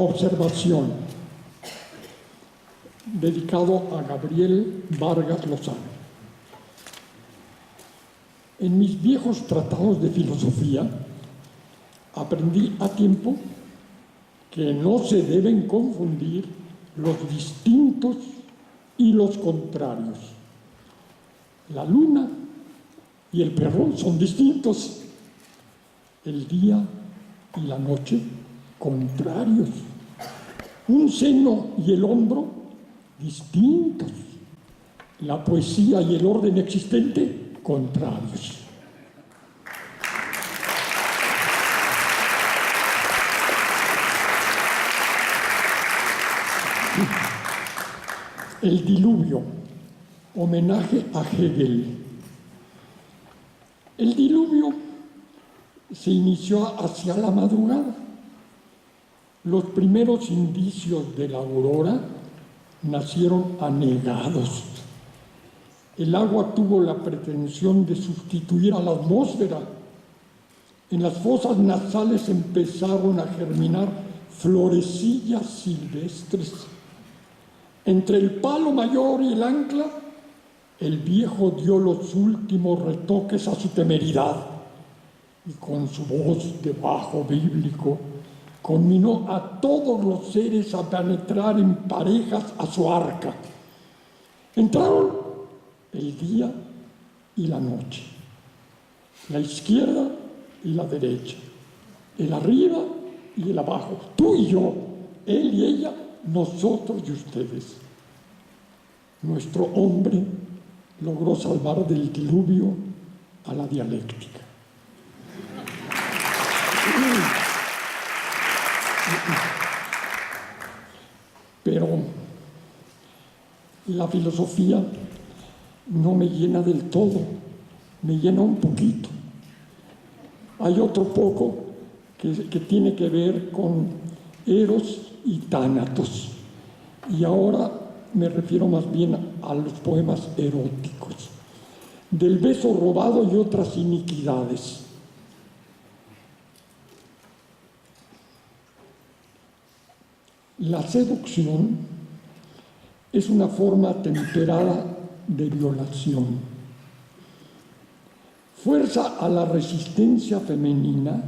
Observación, dedicado a Gabriel Vargas Lozano. En mis viejos tratados de filosofía aprendí a tiempo que no se deben confundir los distintos y los contrarios. La luna y el perro son distintos, el día y la noche contrarios, un seno y el hombro distintos, la poesía y el orden existente contrarios. El diluvio, homenaje a Hegel. El diluvio se inició hacia la madrugada. Los primeros indicios de la aurora nacieron anegados. El agua tuvo la pretensión de sustituir a la atmósfera. En las fosas nasales empezaron a germinar florecillas silvestres. Entre el palo mayor y el ancla, el viejo dio los últimos retoques a su temeridad y con su voz de bajo bíblico conminó a todos los seres a penetrar en parejas a su arca. Entraron el día y la noche, la izquierda y la derecha, el arriba y el abajo, tú y yo, él y ella, nosotros y ustedes. Nuestro hombre logró salvar del diluvio a la dialéctica. Pero la filosofía no me llena del todo, me llena un poquito. Hay otro poco que tiene que ver con Eros y Tánatos. Y ahora me refiero más bien a los poemas eróticos, del beso robado y otras iniquidades. La seducción es una forma temperada de violación. Fuerza a la resistencia femenina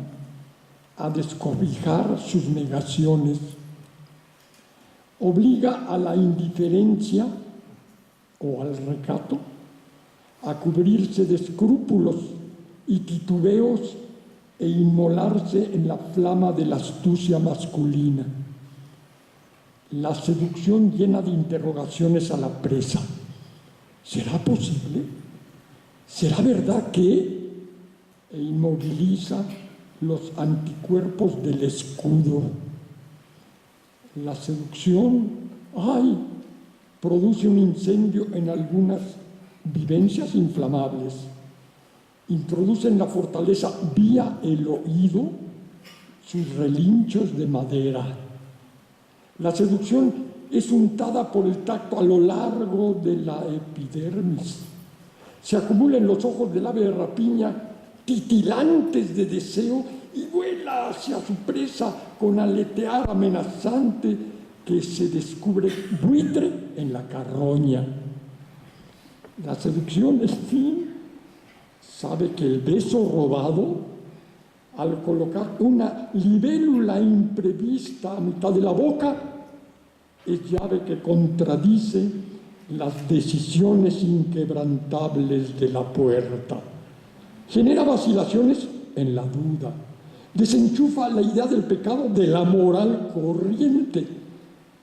a descobijar sus negaciones, obliga a la indiferencia o al recato a cubrirse de escrúpulos y titubeos e inmolarse en la flama de la astucia masculina. La seducción llena de interrogaciones a la presa. ¿Será posible? ¿Será verdad que? E inmoviliza los anticuerpos del escudo. La seducción, produce un incendio en algunas vivencias inflamables. Introduce en la fortaleza vía el oído sus relinchos de madera. La seducción es untada por el tacto a lo largo de la epidermis. Se acumula en los ojos del ave de rapiña, titilantes de deseo, y vuela hacia su presa con aletear amenazante que se descubre buitre en la carroña. La seducción, en fin, sabe que el beso robado, al colocar una libélula imprevista a mitad de la boca, es llave que contradice las decisiones inquebrantables de la puerta. Genera vacilaciones en la duda. Desenchufa la idea del pecado de la moral corriente.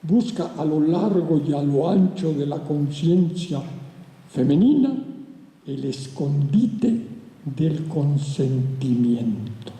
Busca a lo largo y a lo ancho de la conciencia femenina el escondite del consentimiento.